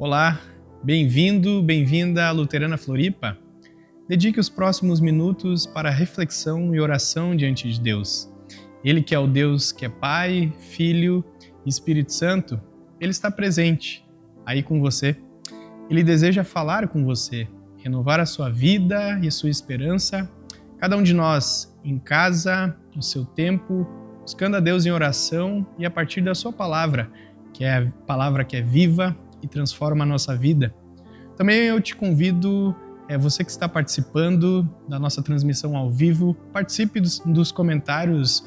Olá, bem-vindo, bem-vinda à Luterana Floripa. Dedique os próximos minutos para reflexão e oração diante de Deus. Ele que é o Deus que é Pai, Filho e Espírito Santo, Ele está presente aí com você. Ele deseja falar com você, renovar a sua vida e a sua esperança. Cada um de nós, em casa, no seu tempo, buscando a Deus em oração e a partir da sua palavra, que é a palavra que é viva e transforma a nossa vida. Também eu te convido, você que está participando da nossa transmissão ao vivo, participe dos comentários,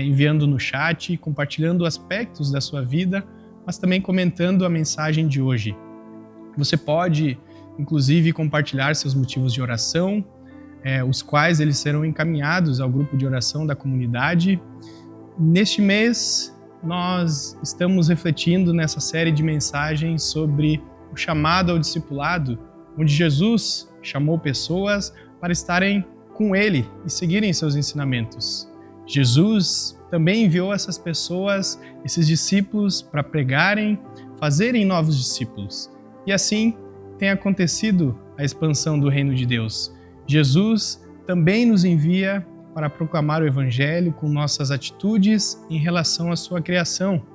enviando no chat, compartilhando aspectos da sua vida, mas também comentando a mensagem de hoje. Você pode, inclusive, compartilhar seus motivos de oração, os quais eles serão encaminhados ao grupo de oração da comunidade. Neste mês, nós estamos refletindo nessa série de mensagens sobre o chamado ao discipulado, onde Jesus chamou pessoas para estarem com Ele e seguirem seus ensinamentos. Jesus também enviou essas pessoas, esses discípulos, para pregarem, fazerem novos discípulos. E assim tem acontecido a expansão do reino de Deus. Jesus também nos envia para proclamar o Evangelho com nossas atitudes em relação à sua criação.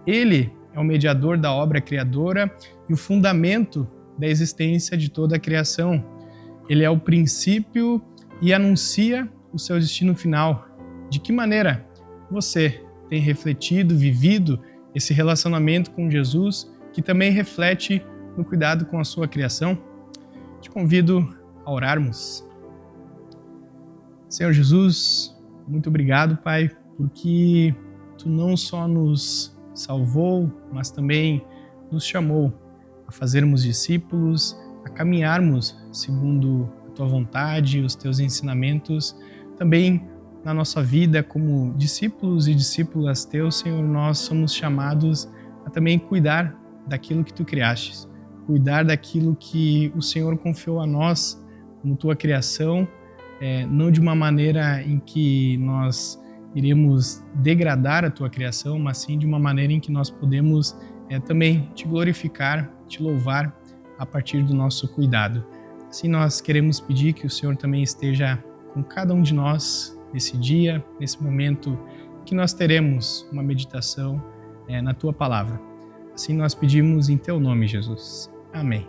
Ele é o mediador da obra criadora e o fundamento da existência de toda a criação. Ele é o princípio e anuncia o seu destino final. De que maneira você tem refletido, vivido esse relacionamento com Jesus, que também reflete no cuidado com a sua criação? Te convido a orarmos. Senhor Jesus, muito obrigado, Pai, porque Tu não só nos salvou, mas também nos chamou a fazermos discípulos, a caminharmos segundo a Tua vontade, os Teus ensinamentos. Também na nossa vida como discípulos e discípulas Teus, Senhor, nós somos chamados a também cuidar daquilo que Tu criastes, cuidar daquilo que o Senhor confiou a nós como Tua criação, não de uma maneira em que nós iremos degradar a Tua criação, mas sim de uma maneira em que nós podemos também Te glorificar, Te louvar a partir do nosso cuidado. Assim nós queremos pedir que o Senhor também esteja com cada um de nós nesse dia, nesse momento que nós teremos uma meditação na Tua Palavra. Assim nós pedimos em Teu nome, Jesus. Amém.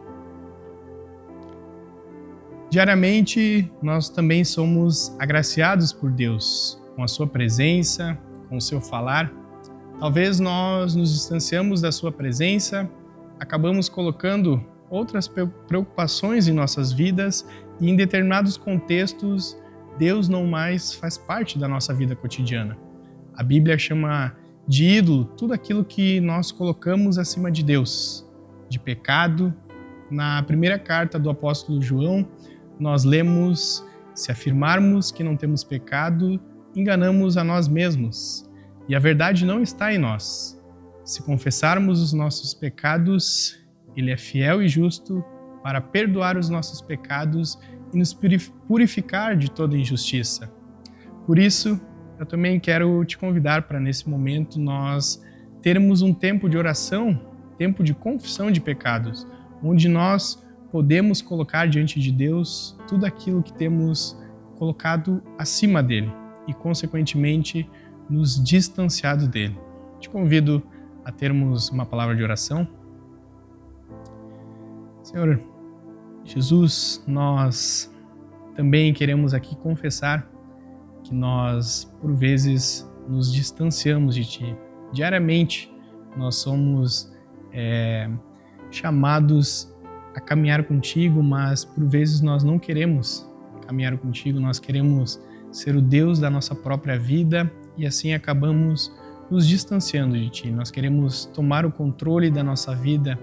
Diariamente, nós também somos agraciados por Deus, com a Sua presença, com o Seu falar. Talvez nós nos distanciamos da Sua presença, acabamos colocando outras preocupações em nossas vidas e em determinados contextos, Deus não mais faz parte da nossa vida cotidiana. A Bíblia chama de ídolo tudo aquilo que nós colocamos acima de Deus, de pecado. Na primeira carta do apóstolo João, nós lemos: se afirmarmos que não temos pecado, enganamos a nós mesmos, e a verdade não está em nós. Se confessarmos os nossos pecados, Ele é fiel e justo para perdoar os nossos pecados e nos purificar de toda injustiça. Por isso, eu também quero te convidar para, nesse momento, nós termos um tempo de oração, tempo de confissão de pecados, onde nós podemos colocar diante de Deus tudo aquilo que temos colocado acima dele e, consequentemente, nos distanciado dele. Te convido a termos uma palavra de oração. Senhor Jesus, nós também queremos aqui confessar que nós, por vezes, nos distanciamos de Ti. Diariamente, nós somos chamados a caminhar contigo, mas por vezes nós não queremos caminhar contigo, nós queremos ser o Deus da nossa própria vida e assim acabamos nos distanciando de Ti. Nós queremos tomar o controle da nossa vida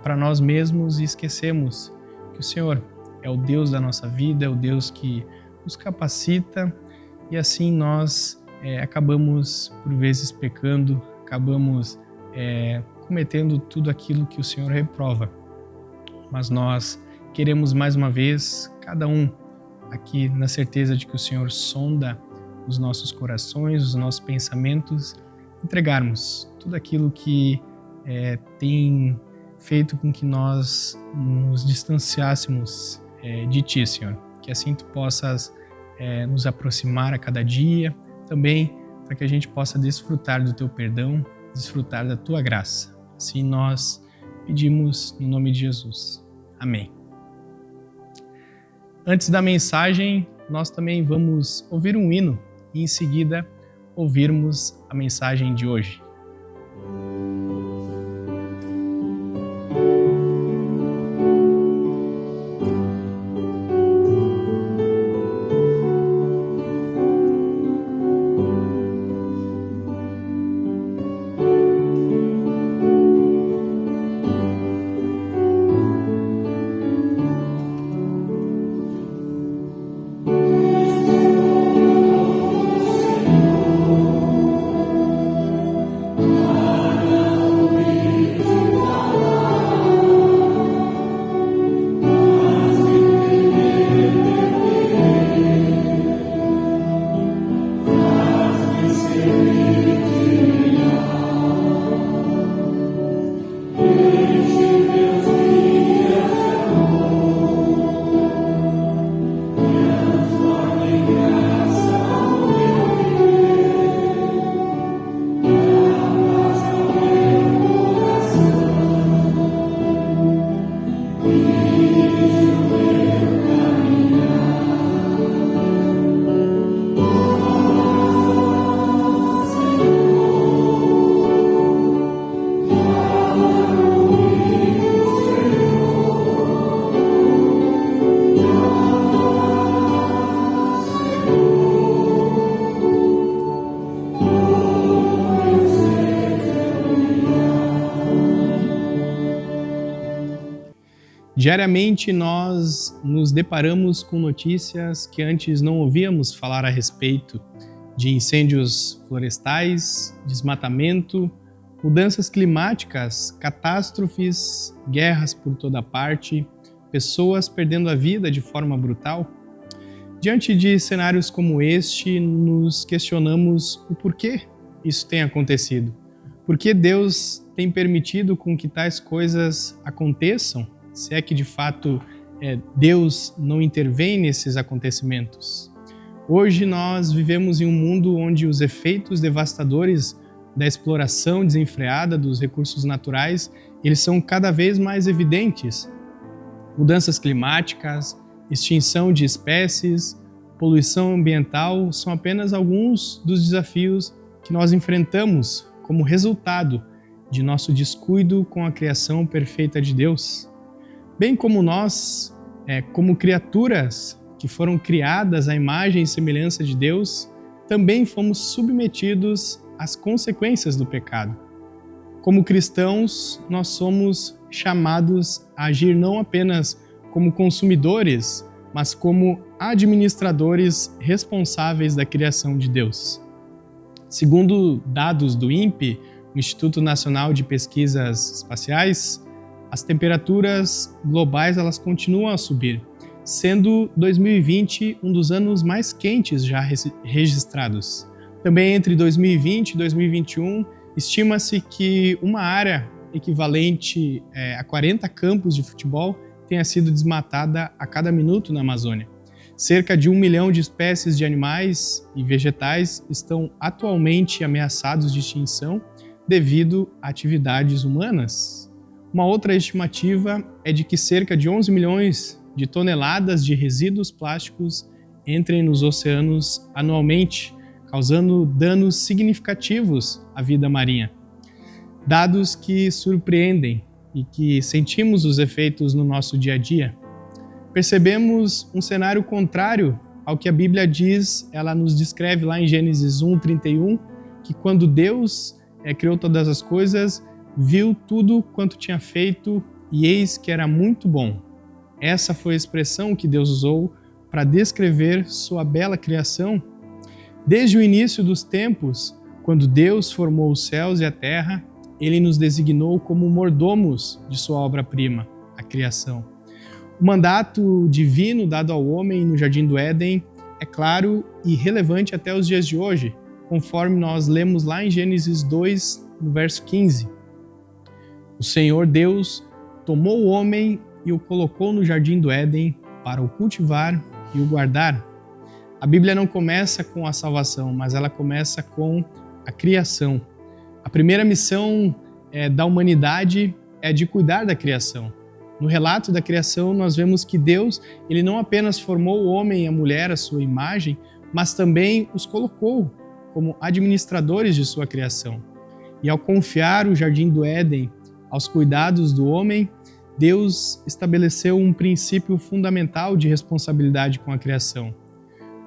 para nós mesmos e esquecemos que o Senhor é o Deus da nossa vida, é o Deus que nos capacita e assim nós acabamos por vezes pecando, acabamos cometendo tudo aquilo que o Senhor reprova. Mas nós queremos mais uma vez, cada um aqui na certeza de que o Senhor sonda os nossos corações, os nossos pensamentos, entregarmos tudo aquilo que tem feito com que nós nos distanciássemos de Ti, Senhor. Que assim Tu possas nos aproximar a cada dia, também para que a gente possa desfrutar do Teu perdão, desfrutar da Tua graça. Assim nós pedimos no nome de Jesus. Amém. Antes da mensagem, nós também vamos ouvir um hino e em seguida ouvirmos a mensagem de hoje. Diariamente nós nos deparamos com notícias que antes não ouvíamos falar a respeito de incêndios florestais, desmatamento, mudanças climáticas, catástrofes, guerras por toda parte, pessoas perdendo a vida de forma brutal. Diante de cenários como este, nos questionamos o porquê isso tem acontecido. Por que Deus tem permitido com que tais coisas aconteçam? Se é que de fato Deus não intervém nesses acontecimentos. Hoje nós vivemos em um mundo onde os efeitos devastadores da exploração desenfreada dos recursos naturais, eles são cada vez mais evidentes. Mudanças climáticas, extinção de espécies, poluição ambiental são apenas alguns dos desafios que nós enfrentamos como resultado de nosso descuido com a criação perfeita de Deus. Bem como nós, como criaturas que foram criadas à imagem e semelhança de Deus, também fomos submetidos às consequências do pecado. Como cristãos, nós somos chamados a agir não apenas como consumidores, mas como administradores responsáveis da criação de Deus. Segundo dados do INPE, o Instituto Nacional de Pesquisas Espaciais, as temperaturas globais elas continuam a subir, sendo 2020 um dos anos mais quentes já registrados. Também entre 2020 e 2021, estima-se que uma área equivalente a 40 campos de futebol tenha sido desmatada a cada minuto na Amazônia. Cerca de 1 milhão de espécies de animais e vegetais estão atualmente ameaçados de extinção devido a atividades humanas. Uma outra estimativa é de que cerca de 11 milhões de toneladas de resíduos plásticos entrem nos oceanos anualmente, causando danos significativos à vida marinha. Dados que surpreendem e que sentimos os efeitos no nosso dia a dia. Percebemos um cenário contrário ao que a Bíblia diz, ela nos descreve lá em Gênesis 1:31, que quando Deus criou todas as coisas, viu tudo quanto tinha feito e eis que era muito bom. Essa foi a expressão que Deus usou para descrever sua bela criação. Desde o início dos tempos, quando Deus formou os céus e a terra, Ele nos designou como mordomos de sua obra-prima, a criação. O mandato divino dado ao homem no Jardim do Éden é claro e relevante até os dias de hoje, conforme nós lemos lá em Gênesis 2, no verso 15. O Senhor Deus tomou o homem e o colocou no jardim do Éden para o cultivar e o guardar. A Bíblia não começa com a salvação, mas ela começa com a criação. A primeira missão da humanidade é de cuidar da criação. No relato da criação, nós vemos que Deus, ele não apenas formou o homem e a mulher à sua imagem, mas também os colocou como administradores de sua criação. E ao confiar o jardim do Éden aos cuidados do homem, Deus estabeleceu um princípio fundamental de responsabilidade com a criação.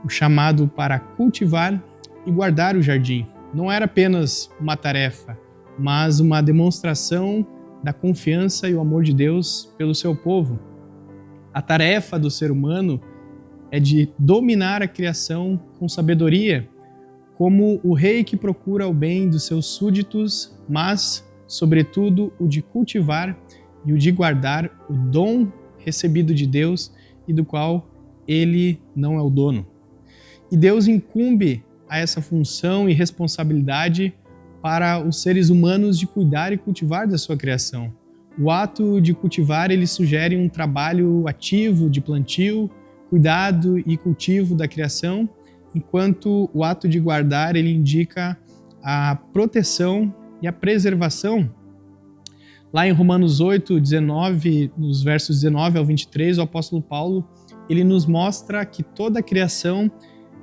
O chamado para cultivar e guardar o jardim. Não era apenas uma tarefa, mas uma demonstração da confiança e o amor de Deus pelo seu povo. A tarefa do ser humano é de dominar a criação com sabedoria, como o rei que procura o bem dos seus súditos, mas, sobretudo, o de cultivar e o de guardar o dom recebido de Deus e do qual ele não é o dono. E Deus incumbe a essa função e responsabilidade para os seres humanos de cuidar e cultivar da sua criação. O ato de cultivar, ele sugere um trabalho ativo de plantio, cuidado e cultivo da criação, enquanto o ato de guardar, ele indica a proteção e a preservação. Lá em Romanos 8, 19, nos versos 19 ao 23, o apóstolo Paulo, ele nos mostra que toda a criação,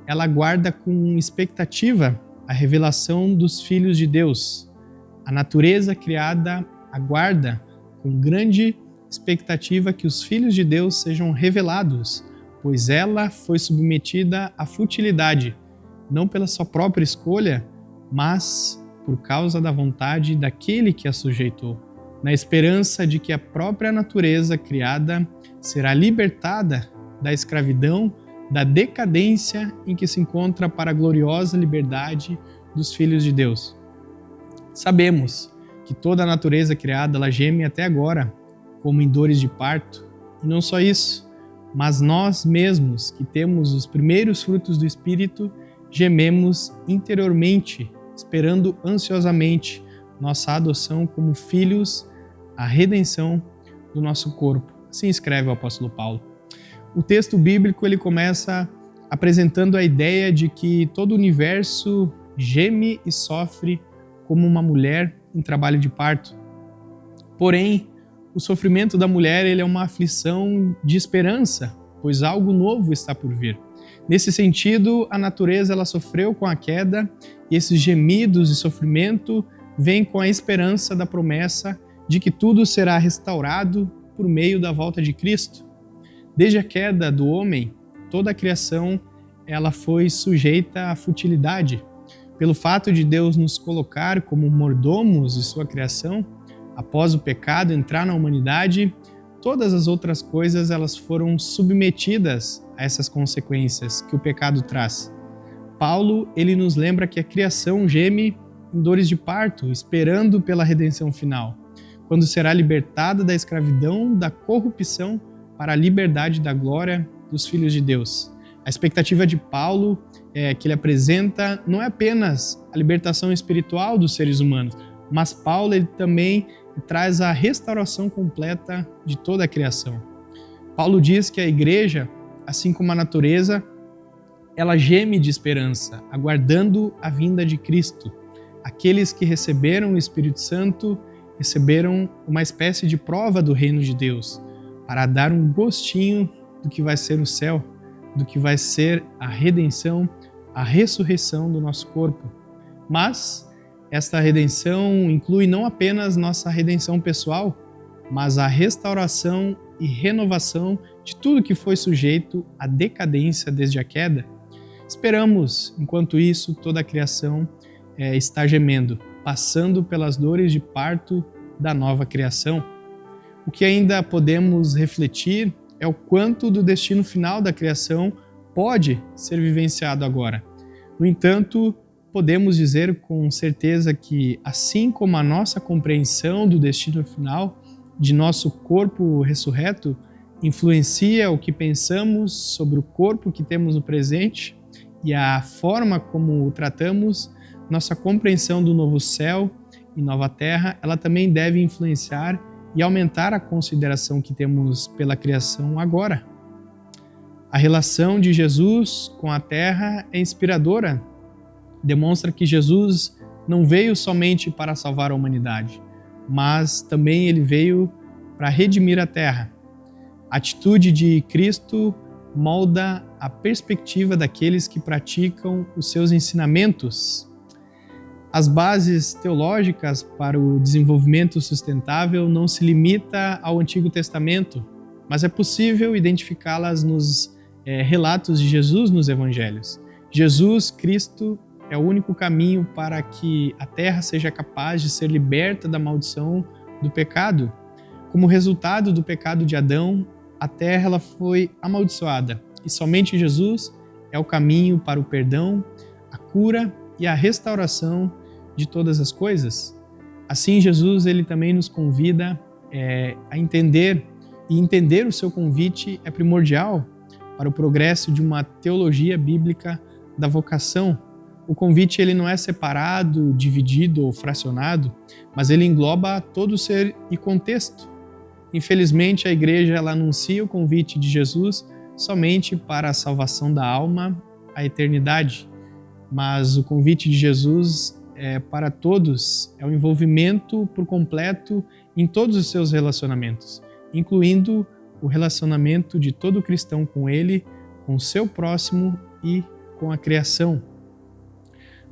ela aguarda com expectativa a revelação dos filhos de Deus. A natureza criada aguarda com grande expectativa que os filhos de Deus sejam revelados, pois ela foi submetida à futilidade, não pela sua própria escolha, mas por causa da vontade daquele que a sujeitou, na esperança de que a própria natureza criada será libertada da escravidão, da decadência em que se encontra para a gloriosa liberdade dos filhos de Deus. Sabemos que toda a natureza criada ela geme até agora, como em dores de parto, e não só isso, mas nós mesmos, que temos os primeiros frutos do Espírito, gememos interiormente, esperando ansiosamente nossa adoção como filhos, a redenção do nosso corpo. Assim escreve o apóstolo Paulo. O texto bíblico ele começa apresentando a ideia de que todo o universo geme e sofre como uma mulher em trabalho de parto. Porém, o sofrimento da mulher ele é uma aflição de esperança, pois algo novo está por vir. Nesse sentido, a natureza ela sofreu com a queda e esses gemidos e sofrimento vêm com a esperança da promessa de que tudo será restaurado por meio da volta de Cristo. Desde a queda do homem, toda a criação ela foi sujeita à futilidade. Pelo fato de Deus nos colocar como mordomos de sua criação, após o pecado entrar na humanidade, todas as outras coisas elas foram submetidas a essas consequências que o pecado traz. Paulo ele nos lembra que a criação geme em dores de parto, esperando pela redenção final, quando será libertada da escravidão, da corrupção, para a liberdade da glória dos filhos de Deus. A expectativa de Paulo que ele apresenta não é apenas a libertação espiritual dos seres humanos, mas Paulo ele também traz a restauração completa de toda a criação. Paulo diz que a igreja, assim como a natureza, ela geme de esperança, aguardando a vinda de Cristo. Aqueles que receberam o Espírito Santo receberam uma espécie de prova do reino de Deus, para dar um gostinho do que vai ser o céu, do que vai ser a redenção, a ressurreição do nosso corpo. Mas esta redenção inclui não apenas nossa redenção pessoal, mas a restauração e renovação de tudo que foi sujeito à decadência desde a queda. Esperamos, enquanto isso, toda a criação está gemendo, passando pelas dores de parto da nova criação. O que ainda podemos refletir é o quanto do destino final da criação pode ser vivenciado agora. No entanto, podemos dizer com certeza que, assim como a nossa compreensão do destino final de nosso corpo ressurreto influencia o que pensamos sobre o corpo que temos no presente e a forma como o tratamos, nossa compreensão do novo céu e nova terra, ela também deve influenciar e aumentar a consideração que temos pela criação agora. A relação de Jesus com a terra é inspiradora. Demonstra que Jesus não veio somente para salvar a humanidade, mas também ele veio para redimir a terra. A atitude de Cristo molda a perspectiva daqueles que praticam os seus ensinamentos. As bases teológicas para o desenvolvimento sustentável não se limita ao Antigo Testamento, mas é possível identificá-las nos relatos de Jesus nos Evangelhos. Jesus Cristo é o único caminho para que a terra seja capaz de ser liberta da maldição do pecado. Como resultado do pecado de Adão, a terra ela foi amaldiçoada e somente Jesus é o caminho para o perdão, a cura e a restauração de todas as coisas. Assim, Jesus ele também nos convida a entender, e entender o seu convite é primordial para o progresso de uma teologia bíblica da vocação. O convite ele não é separado, dividido ou fracionado, mas ele engloba todo o ser e contexto. Infelizmente, a igreja ela anuncia o convite de Jesus somente para a salvação da alma, a eternidade. Mas o convite de Jesus é para todos, é o envolvimento por completo em todos os seus relacionamentos, incluindo o relacionamento de todo cristão com ele, com o seu próximo e com a criação.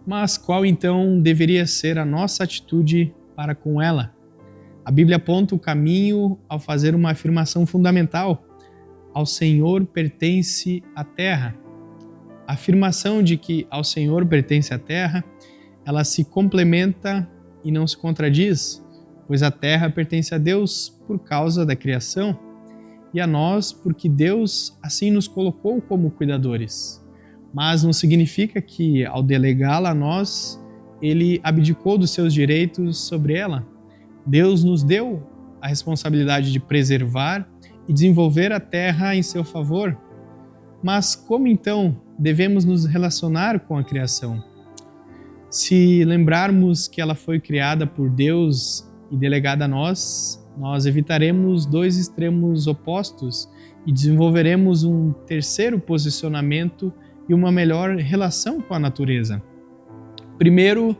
Mas qual então deveria ser a nossa atitude para com ela? A Bíblia aponta o caminho ao fazer uma afirmação fundamental: ao Senhor pertence a terra. A afirmação de que ao Senhor pertence a terra, ela se complementa e não se contradiz, pois a terra pertence a Deus por causa da criação e a nós porque Deus assim nos colocou como cuidadores. Mas não significa que, ao delegá-la a nós, ele abdicou dos seus direitos sobre ela. Deus nos deu a responsabilidade de preservar e desenvolver a terra em seu favor. Mas como então devemos nos relacionar com a criação? Se lembrarmos que ela foi criada por Deus e delegada a nós, nós evitaremos dois extremos opostos e desenvolveremos um terceiro posicionamento e uma melhor relação com a natureza. Primeiro,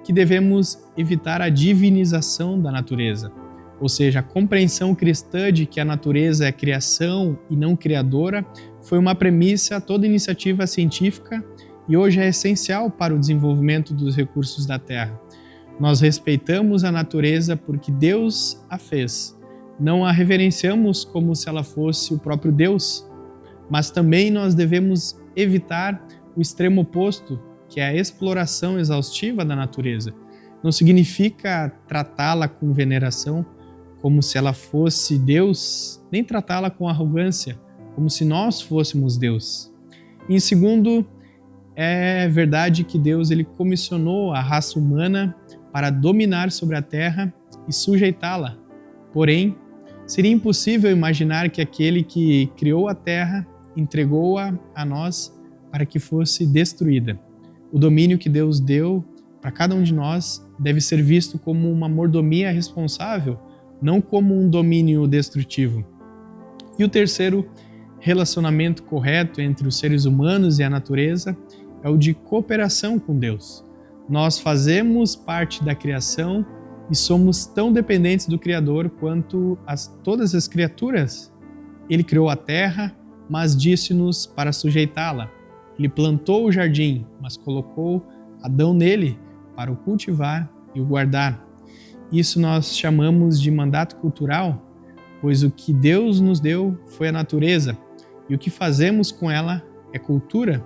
que devemos evitar a divinização da natureza, ou seja, a compreensão cristã de que a natureza é criação e não criadora foi uma premissa a toda iniciativa científica e hoje é essencial para o desenvolvimento dos recursos da Terra. Nós respeitamos a natureza porque Deus a fez. Não a reverenciamos como se ela fosse o próprio Deus, mas também nós devemos evitar o extremo oposto, que é a exploração exaustiva da natureza. Não significa tratá-la com veneração, como se ela fosse Deus, nem tratá-la com arrogância, como se nós fôssemos Deus. E em segundo, é verdade que Deus ele comissionou a raça humana para dominar sobre a terra e sujeitá-la. Porém, seria impossível imaginar que aquele que criou a terra entregou-a a nós para que fosse destruída. O domínio que Deus deu para cada um de nós deve ser visto como uma mordomia responsável, não como um domínio destrutivo. E o terceiro relacionamento correto entre os seres humanos e a natureza é o de cooperação com Deus. Nós fazemos parte da criação e somos tão dependentes do Criador quanto todas as criaturas. Ele criou a terra, mas disse-nos para sujeitá-la. Ele plantou o jardim, mas colocou Adão nele para o cultivar e o guardar. Isso nós chamamos de mandato cultural, pois o que Deus nos deu foi a natureza e o que fazemos com ela é cultura.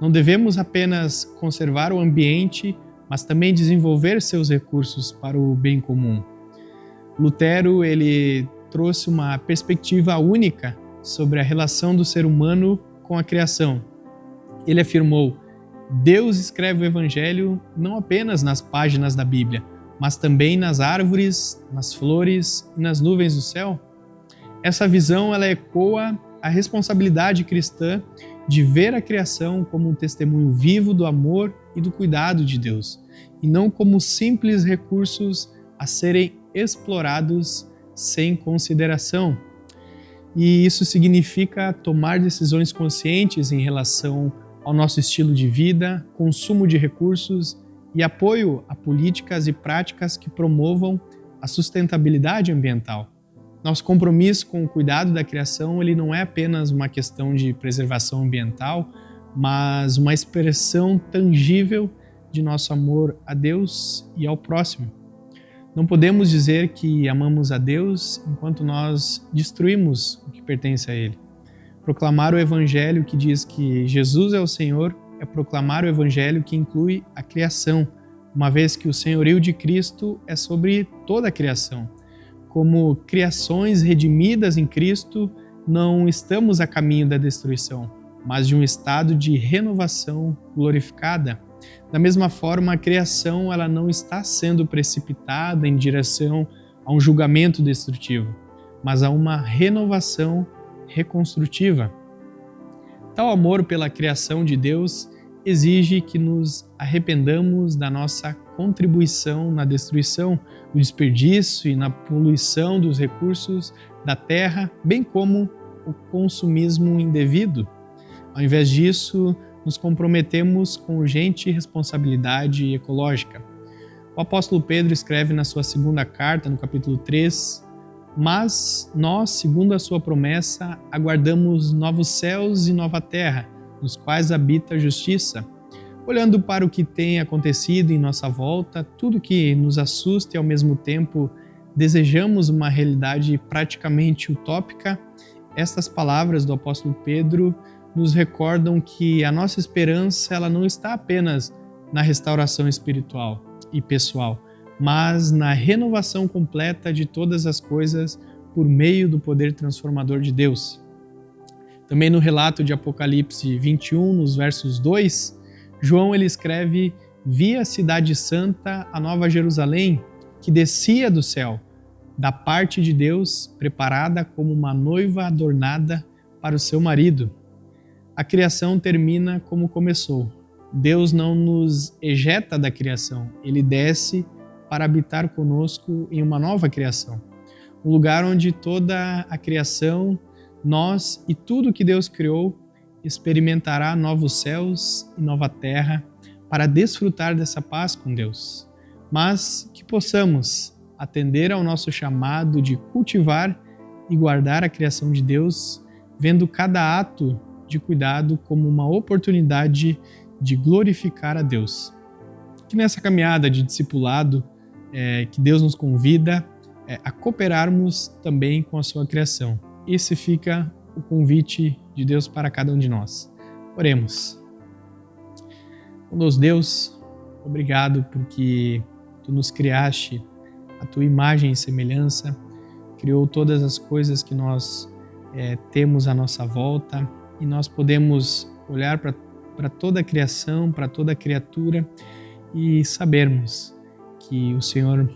Não devemos apenas conservar o ambiente, mas também desenvolver seus recursos para o bem comum. Lutero ele trouxe uma perspectiva única sobre a relação do ser humano com a criação. Ele afirmou: Deus escreve o Evangelho não apenas nas páginas da Bíblia, mas também nas árvores, nas flores e nas nuvens do céu. Essa visão ela ecoa a responsabilidade cristã de ver a criação como um testemunho vivo do amor e do cuidado de Deus, e não como simples recursos a serem explorados sem consideração. E isso significa tomar decisões conscientes em relação ao nosso estilo de vida, consumo de recursos e apoio a políticas e práticas que promovam a sustentabilidade ambiental. Nosso compromisso com o cuidado da criação, ele não é apenas uma questão de preservação ambiental, mas uma expressão tangível de nosso amor a Deus e ao próximo. Não podemos dizer que amamos a Deus enquanto nós destruímos o que pertence a Ele. Proclamar o Evangelho que diz que Jesus é o Senhor é proclamar o Evangelho que inclui a criação, uma vez que o senhorio de Cristo é sobre toda a criação. Como criações redimidas em Cristo, não estamos a caminho da destruição, mas de um estado de renovação glorificada. Da mesma forma, a criação ela não está sendo precipitada em direção a um julgamento destrutivo, mas a uma renovação reconstrutiva. Tal amor pela criação de Deus exige que nos arrependamos da nossa contribuição na destruição, no desperdício e na poluição dos recursos da terra, bem como o consumismo indevido. Ao invés disso, nos comprometemos com urgente responsabilidade ecológica. O apóstolo Pedro escreve na sua segunda carta, no capítulo 3, mas nós, segundo a sua promessa, aguardamos novos céus e nova terra, nos quais habita a justiça. Olhando para o que tem acontecido em nossa volta, tudo que nos assusta e ao mesmo tempo desejamos uma realidade praticamente utópica, estas palavras do apóstolo Pedro nos recordam que a nossa esperança ela não está apenas na restauração espiritual e pessoal, mas na renovação completa de todas as coisas por meio do poder transformador de Deus. Também no relato de Apocalipse 21, nos versos 2, João ele escreve: "Vi a cidade santa, a nova Jerusalém, que descia do céu, da parte de Deus, preparada como uma noiva adornada para o seu marido." A criação termina como começou. Deus não nos ejeta da criação, Ele desce para habitar conosco em uma nova criação. Um lugar onde toda a criação, nós e tudo que Deus criou, experimentará novos céus e nova terra para desfrutar dessa paz com Deus. Mas que possamos atender ao nosso chamado de cultivar e guardar a criação de Deus, vendo cada ato de cuidado como uma oportunidade de glorificar a Deus. Que nessa caminhada de discipulado, que Deus nos convida a cooperarmos também com a sua criação. Esse fica o convite de Deus para cada um de nós. Oremos. Bondoso Deus, obrigado porque Tu nos criaste a Tua imagem e semelhança, criou todas as coisas que nós temos à nossa volta e nós podemos olhar para toda a criação, para toda a criatura e sabermos que o Senhor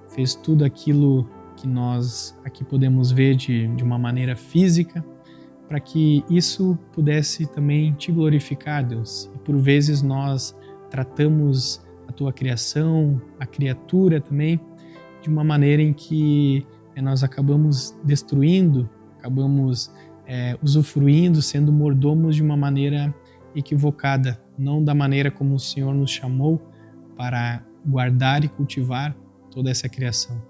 fez tudo aquilo que nós aqui podemos ver de uma maneira física, para que isso pudesse também Te glorificar, Deus. E por vezes nós tratamos a Tua criação, a criatura também, de uma maneira em que nós acabamos destruindo, acabamos usufruindo, sendo mordomos de uma maneira equivocada, não da maneira como o Senhor nos chamou para guardar e cultivar toda essa criação.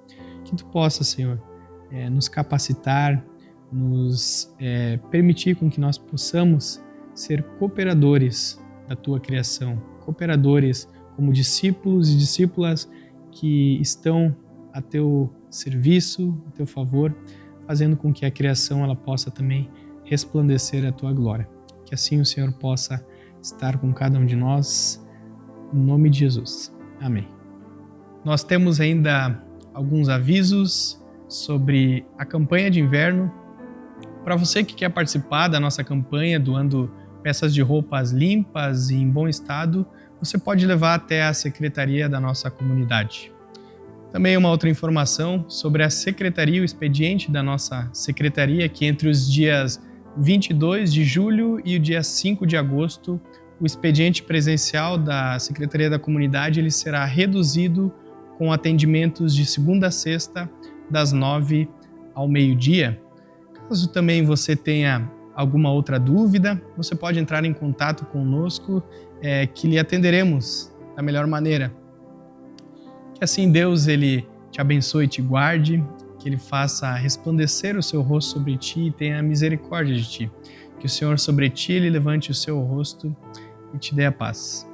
Que Tu possa, Senhor, nos capacitar, nos permitir com que nós possamos ser cooperadores da Tua criação, cooperadores como discípulos e discípulas que estão a Teu serviço, a Teu favor, fazendo com que a criação ela possa também resplandecer a Tua glória. Que assim o Senhor possa estar com cada um de nós, em nome de Jesus. Amém. Nós temos ainda alguns avisos sobre a campanha de inverno. Para você que quer participar da nossa campanha doando peças de roupas limpas e em bom estado, você pode levar até a secretaria da nossa comunidade. Também uma outra informação sobre a secretaria, o expediente da nossa secretaria, que entre os dias 22 de julho e o dia 5 de agosto, o expediente presencial da Secretaria da Comunidade ele será reduzido com atendimentos de segunda a sexta, das 9 ao meio-dia. Caso também você tenha alguma outra dúvida, você pode entrar em contato conosco, que lhe atenderemos da melhor maneira. Que assim Deus ele te abençoe e te guarde, que Ele faça resplandecer o seu rosto sobre ti e tenha misericórdia de ti. Que o Senhor sobre ti Ele levante o seu rosto e te dê a paz.